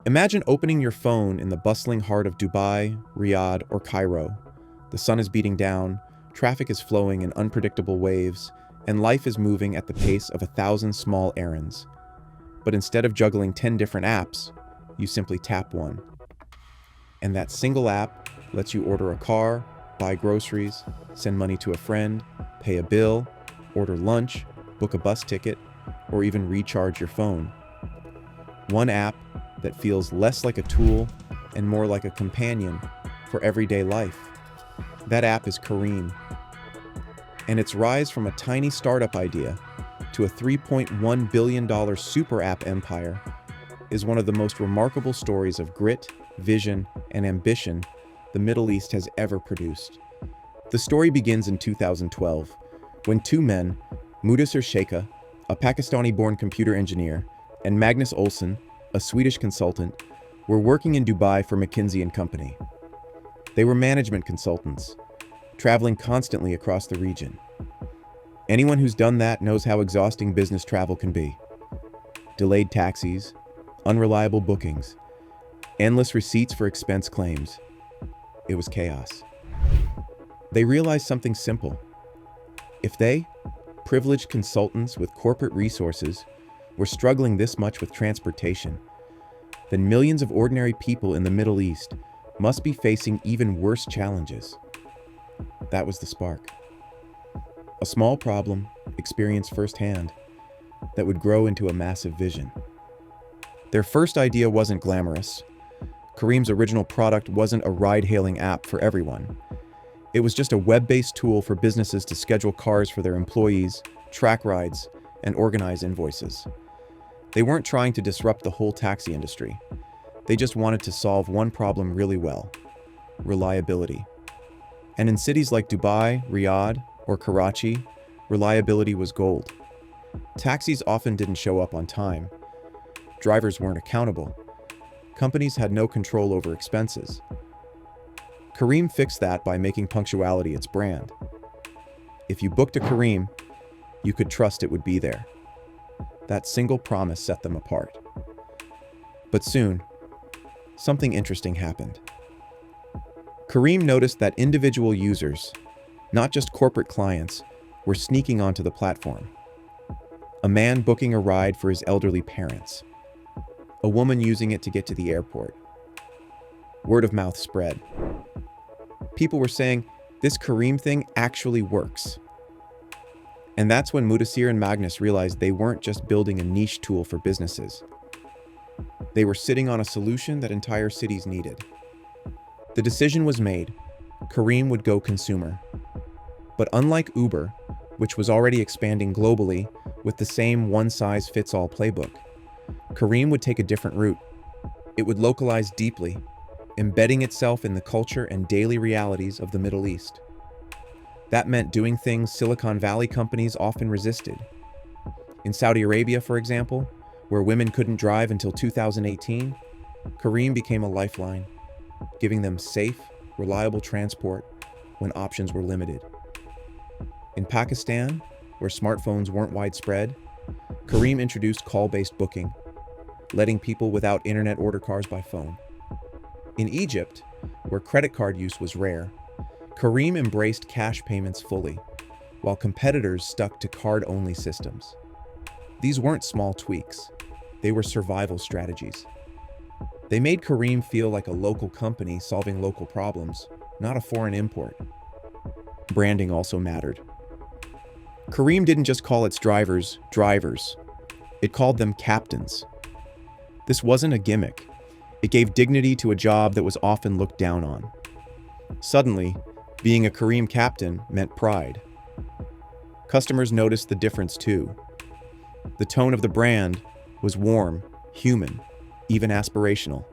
Imagine opening your phone in the bustling heart of Dubai, Riyadh, or Cairo. The sun is beating down, traffic is flowing in unpredictable waves, and life is moving at the pace of 1,000 small errands. But instead of juggling 10 different apps, you simply tap one. And that single app lets you order a car, buy groceries, send money to a friend, pay a bill, order lunch, book a bus ticket, or even recharge your phone. One app that feels less like a tool and more like a companion for everyday life. That app is Careem. And its rise from a tiny startup idea to a $3.1 billion super app empire is one of the most remarkable stories of grit, vision, and ambition the Middle East has ever produced. The story begins in 2012, when two men, Mudassir Sheikha, a Pakistani-born computer engineer, and Magnus Olsson, a Swedish consultant, were working in Dubai for McKinsey & Company. They were management consultants, traveling constantly across the region. Anyone who's done that knows how exhausting business travel can be. Delayed taxis, unreliable bookings, endless receipts for expense claims. It was chaos. They realized something simple. If they, privileged consultants with corporate resources, were struggling this much with transportation, then millions of ordinary people in the Middle East must be facing even worse challenges. That was the spark. A small problem, experienced firsthand, that would grow into a massive vision. Their first idea wasn't glamorous. Careem's original product wasn't a ride-hailing app for everyone. It was just a web-based tool for businesses to schedule cars for their employees, track rides, and organize invoices. They weren't trying to disrupt the whole taxi industry. They just wanted to solve one problem really well: reliability. And in cities like Dubai, Riyadh, or Karachi, reliability was gold. Taxis often didn't show up on time. Drivers weren't accountable. Companies had no control over expenses. Careem fixed that by making punctuality its brand. If you booked a Careem, you could trust it would be there. That single promise set them apart. But soon, something interesting happened. Careem noticed that individual users, not just corporate clients, were sneaking onto the platform. A man booking a ride for his elderly parents. A woman using it to get to the airport. Word of mouth spread. People were saying, this Careem thing actually works. And that's when Mudassir and Magnus realized they weren't just building a niche tool for businesses. They were sitting on a solution that entire cities needed. The decision was made. Careem would go consumer. But unlike Uber, which was already expanding globally with the same one-size-fits-all playbook, Careem would take a different route. It would localize deeply, embedding itself in the culture and daily realities of the Middle East. That meant doing things Silicon Valley companies often resisted. In Saudi Arabia, for example, where women couldn't drive until 2018, Careem became a lifeline, giving them safe, reliable transport when options were limited. In Pakistan, where smartphones weren't widespread, Careem introduced call-based booking, letting people without internet order cars by phone. In Egypt, where credit card use was rare, Careem embraced cash payments fully, while competitors stuck to card-only systems. These weren't small tweaks. They were survival strategies. They made Careem feel like a local company solving local problems, not a foreign import. Branding also mattered. Careem didn't just call its drivers drivers. It called them captains. This wasn't a gimmick. It gave dignity to a job that was often looked down on. Suddenly, being a Careem captain meant pride. Customers noticed the difference too. The tone of the brand was warm, human, even aspirational.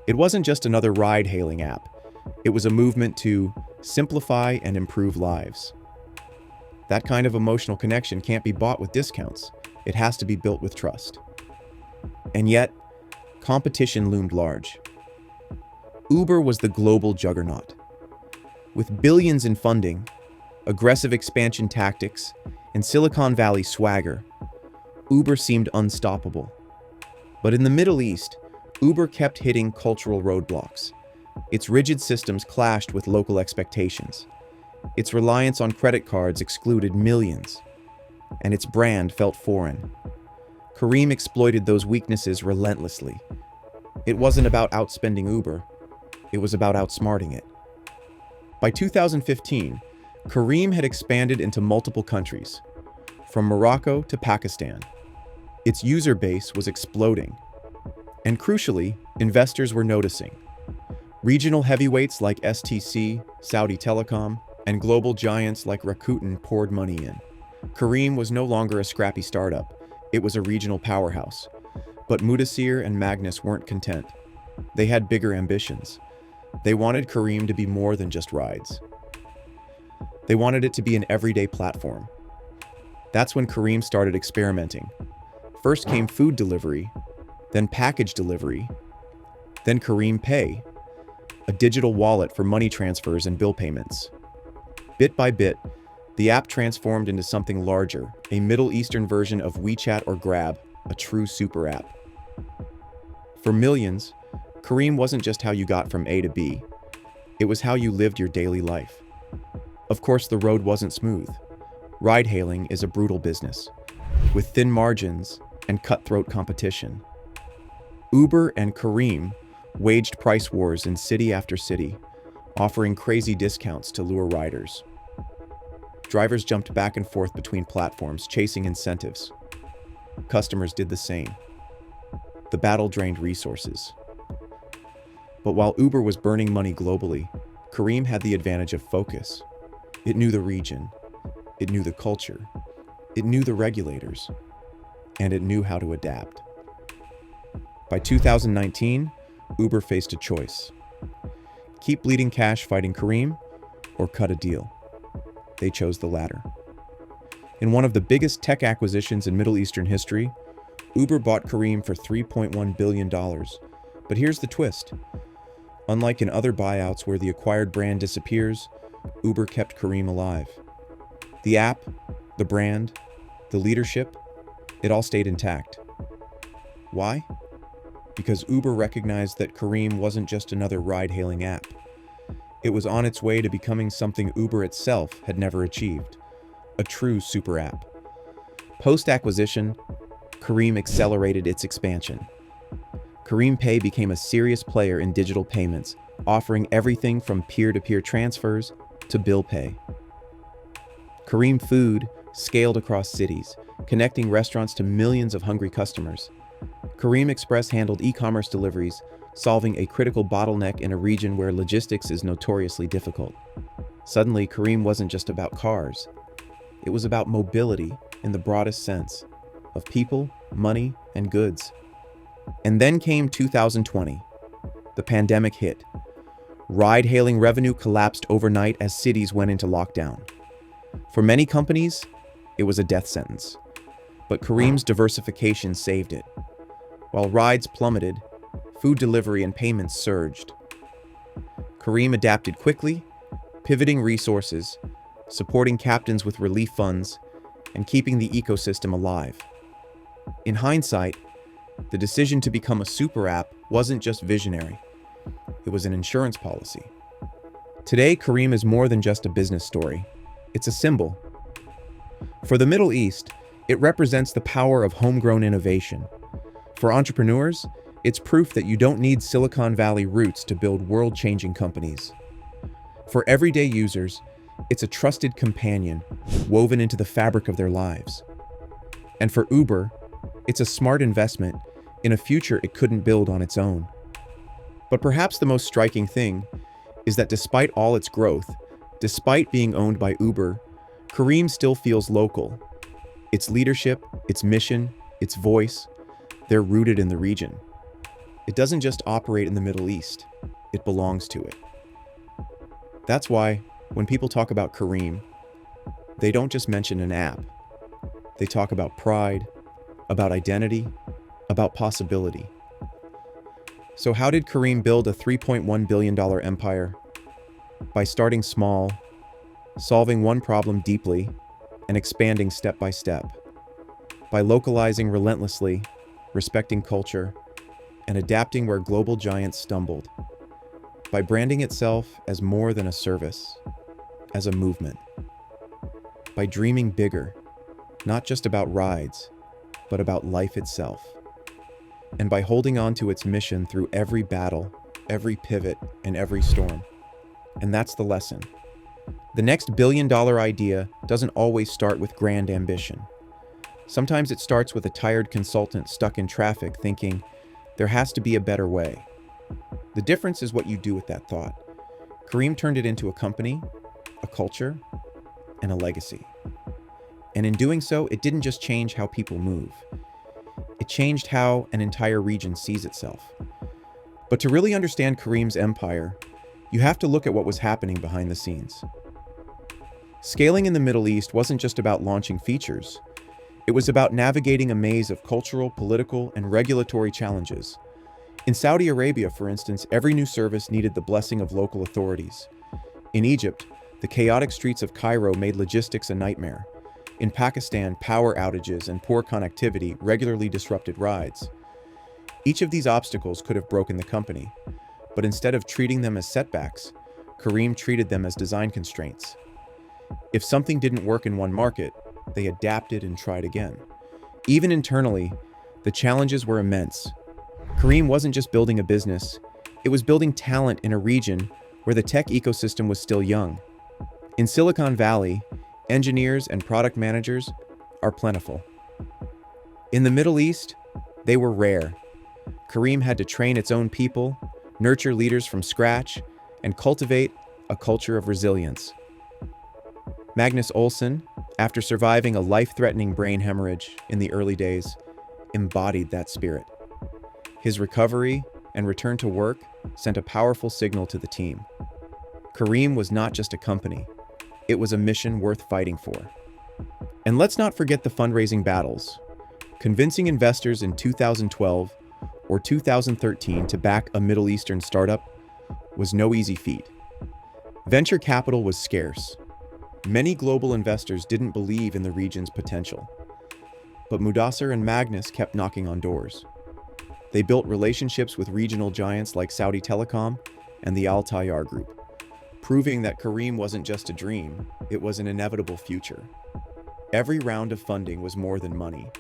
It wasn't just another ride-hailing app. It was a movement to simplify and improve lives. That kind of emotional connection can't be bought with discounts. It has to be built with trust. And yet, competition loomed large. Uber was the global juggernaut. With billions in funding, aggressive expansion tactics, and Silicon Valley swagger, Uber seemed unstoppable. But in the Middle East, Uber kept hitting cultural roadblocks. Its rigid systems clashed with local expectations. Its reliance on credit cards excluded millions, and its brand felt foreign. Careem exploited those weaknesses relentlessly. It wasn't about outspending Uber, it was about outsmarting it. By 2015, Careem had expanded into multiple countries, from Morocco to Pakistan. Its user base was exploding. And crucially, investors were noticing. Regional heavyweights like STC, Saudi Telecom, and global giants like Rakuten poured money in. Careem was no longer a scrappy startup, it was a regional powerhouse. But Mudasir and Magnus weren't content. They had bigger ambitions. They wanted Careem to be more than just rides. They wanted it to be an everyday platform. That's when Careem started experimenting. First came food delivery, then package delivery, then Careem Pay, a digital wallet for money transfers and bill payments. Bit by bit, the app transformed into something larger, a Middle Eastern version of WeChat or Grab, a true super app. For millions, Careem wasn't just how you got from A to B, it was how you lived your daily life. Of course, the road wasn't smooth. Ride-hailing is a brutal business, with thin margins and cutthroat competition. Uber and Careem waged price wars in city after city, offering crazy discounts to lure riders. Drivers jumped back and forth between platforms, chasing incentives. Customers did the same. The battle drained resources. But while Uber was burning money globally, Careem had the advantage of focus. It knew the region, it knew the culture, it knew the regulators, and it knew how to adapt. By 2019, Uber faced a choice. Keep bleeding cash fighting Careem, or cut a deal. They chose the latter. In one of the biggest tech acquisitions in Middle Eastern history, Uber bought Careem for $3.1 billion. But here's the twist. Unlike in other buyouts where the acquired brand disappears, Uber kept Careem alive. The app, the brand, the leadership, it all stayed intact. Why? Because Uber recognized that Careem wasn't just another ride-hailing app. It was on its way to becoming something Uber itself had never achieved, a true super app. Post-acquisition, Careem accelerated its expansion. Careem Pay became a serious player in digital payments, offering everything from peer-to-peer transfers to bill pay. Careem Food scaled across cities, connecting restaurants to millions of hungry customers. Careem Express handled e-commerce deliveries, solving a critical bottleneck in a region where logistics is notoriously difficult. Suddenly, Careem wasn't just about cars. It was about mobility in the broadest sense, of people, money, and goods. And then came 2020. The pandemic hit. Ride-hailing revenue collapsed overnight as cities went into lockdown. For many companies, it was a death sentence. But Careem's diversification saved it. While rides plummeted, food delivery and payments surged. Careem adapted quickly, pivoting resources, supporting captains with relief funds, and keeping the ecosystem alive. In hindsight, the decision to become a super app wasn't just visionary. It was an insurance policy. Today, Careem is more than just a business story. It's a symbol. For the Middle East, it represents the power of homegrown innovation. For entrepreneurs, it's proof that you don't need Silicon Valley roots to build world-changing companies. For everyday users, it's a trusted companion woven into the fabric of their lives. And for Uber, it's a smart investment in a future it couldn't build on its own. But perhaps the most striking thing is that despite all its growth, despite being owned by Uber, Careem still feels local. Its leadership, its mission, its voice, they're rooted in the region. It doesn't just operate in the Middle East, it belongs to it. That's why, when people talk about Careem, they don't just mention an app. They talk about pride, about identity, about possibility. So how did Careem build a $3.1 billion empire? By starting small, solving one problem deeply, and expanding step by step. By localizing relentlessly, respecting culture, and adapting where global giants stumbled. By branding itself as more than a service, as a movement. By dreaming bigger, not just about rides, but about life itself. And by holding on to its mission through every battle, every pivot, and every storm. And that's the lesson. The next billion-dollar idea doesn't always start with grand ambition. Sometimes it starts with a tired consultant stuck in traffic thinking, there has to be a better way. The difference is what you do with that thought. Careem turned it into a company, a culture, and a legacy. And in doing so, it didn't just change how people move. It changed how an entire region sees itself. But to really understand Careem's empire, you have to look at what was happening behind the scenes. Scaling in the Middle East wasn't just about launching features. It was about navigating a maze of cultural, political, and regulatory challenges. In Saudi Arabia, for instance, every new service needed the blessing of local authorities. In Egypt, the chaotic streets of Cairo made logistics a nightmare. In Pakistan, power outages and poor connectivity regularly disrupted rides. Each of these obstacles could have broken the company, but instead of treating them as setbacks, Careem treated them as design constraints. If something didn't work in one market, they adapted and tried again. Even internally, the challenges were immense. Careem wasn't just building a business, it was building talent in a region where the tech ecosystem was still young. In Silicon Valley, engineers and product managers are plentiful. In the Middle East, they were rare. Careem had to train its own people, nurture leaders from scratch, and cultivate a culture of resilience. Magnus Olsson, after surviving a life-threatening brain hemorrhage in the early days, embodied that spirit. His recovery and return to work sent a powerful signal to the team. Careem was not just a company, it was a mission worth fighting for. And let's not forget the fundraising battles. Convincing investors in 2012 or 2013 to back a Middle Eastern startup was no easy feat. Venture capital was scarce. Many global investors didn't believe in the region's potential. But Mudassir and Magnus kept knocking on doors. They built relationships with regional giants like Saudi Telecom and the Al Tayyar Group, proving that Careem wasn't just a dream, it was an inevitable future. Every round of funding was more than money.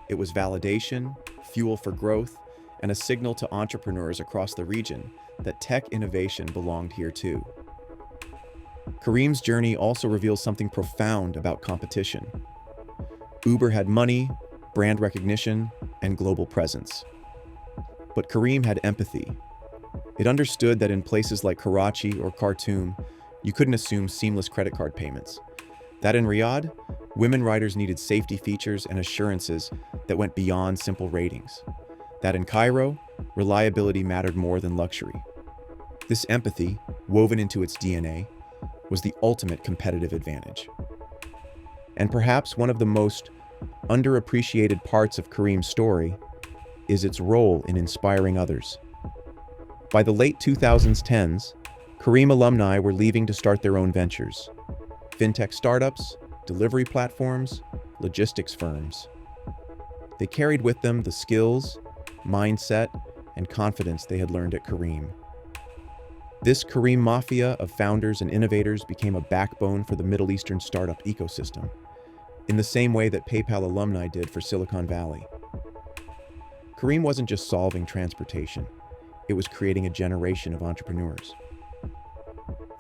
It was validation, fuel for growth, and a signal to entrepreneurs across the region that tech innovation belonged here too. Careem's journey also reveals something profound about competition. Uber had money, brand recognition, and global presence. But Careem had empathy. It understood that in places like Karachi or Khartoum, you couldn't assume seamless credit card payments. That in Riyadh, women riders needed safety features and assurances that went beyond simple ratings. That in Cairo, reliability mattered more than luxury. This empathy, woven into its DNA, was the ultimate competitive advantage. And perhaps one of the most underappreciated parts of Careem's story is its role in inspiring others. By the late 2010s, Careem alumni were leaving to start their own ventures. Fintech startups, delivery platforms, logistics firms. They carried with them the skills, mindset, and confidence they had learned at Careem. This Careem mafia of founders and innovators became a backbone for the Middle Eastern startup ecosystem, in the same way that PayPal alumni did for Silicon Valley. Careem wasn't just solving transportation, it was creating a generation of entrepreneurs.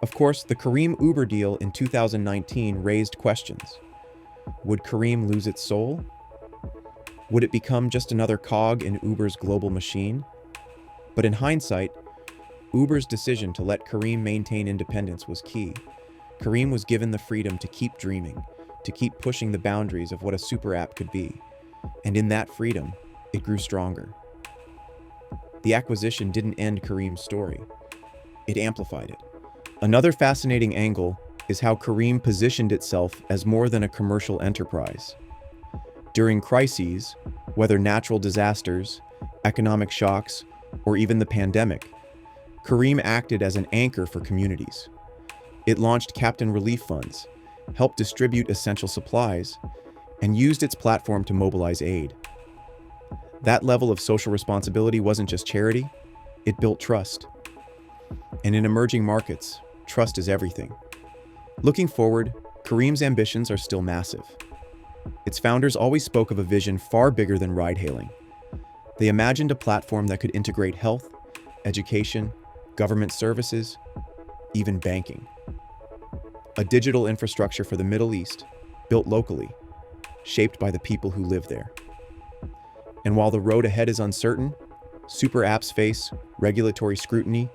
Of course, the Careem Uber deal in 2019 raised questions. Would Careem lose its soul? Would it become just another cog in Uber's global machine? But in hindsight, Uber's decision to let Careem maintain independence was key. Careem was given the freedom to keep dreaming, to keep pushing the boundaries of what a super app could be. And in that freedom, it grew stronger. The acquisition didn't end Careem's story. It amplified it. Another fascinating angle is how Careem positioned itself as more than a commercial enterprise. During crises, whether natural disasters, economic shocks, or even the pandemic, Careem acted as an anchor for communities. It launched Captain Relief Funds, helped distribute essential supplies, and used its platform to mobilize aid. That level of social responsibility wasn't just charity, it built trust. And in emerging markets, trust is everything. Looking forward, Careem's ambitions are still massive. Its founders always spoke of a vision far bigger than ride-hailing. They imagined a platform that could integrate health, education, government services, even banking. A digital infrastructure for the Middle East, built locally, shaped by the people who live there. And while the road ahead is uncertain, super apps face regulatory scrutiny,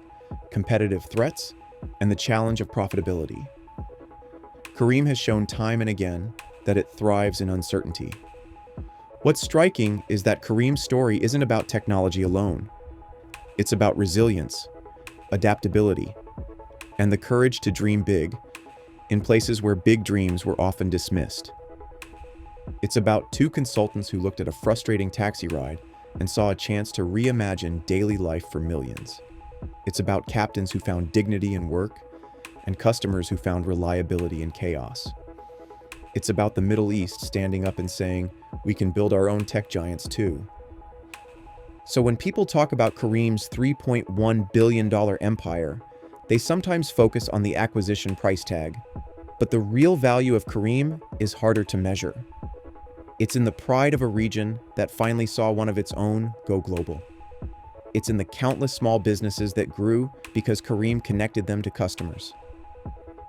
competitive threats, and the challenge of profitability. Careem has shown time and again that it thrives in uncertainty. What's striking is that Careem's story isn't about technology alone. It's about resilience, adaptability, and the courage to dream big in places where big dreams were often dismissed. It's about two consultants who looked at a frustrating taxi ride and saw a chance to reimagine daily life for millions. It's about captains who found dignity in work and customers who found reliability in chaos. It's about the Middle East standing up and saying, we can build our own tech giants too. So when people talk about Careem's $3.1 billion empire, they sometimes focus on the acquisition price tag. But the real value of Careem is harder to measure. It's in the pride of a region that finally saw one of its own go global. It's in the countless small businesses that grew because Careem connected them to customers.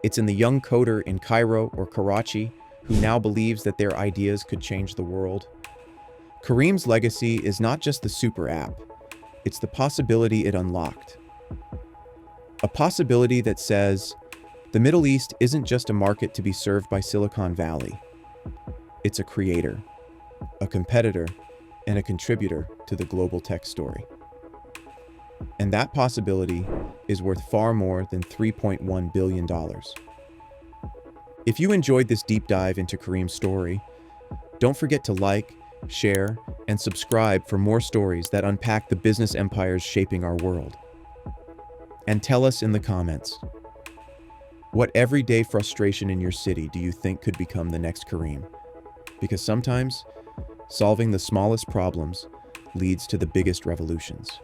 It's in the young coder in Cairo or Karachi who now believes that their ideas could change the world. Careem's legacy is not just the super app, it's the possibility it unlocked. A possibility that says, the Middle East isn't just a market to be served by Silicon Valley. It's a creator, a competitor, and a contributor to the global tech story. And that possibility is worth far more than $3.1 billion. If you enjoyed this deep dive into Careem's story, don't forget to like, share, and subscribe for more stories that unpack the business empires shaping our world. And tell us in the comments, what everyday frustration in your city do you think could become the next Careem? Because sometimes, solving the smallest problems leads to the biggest revolutions.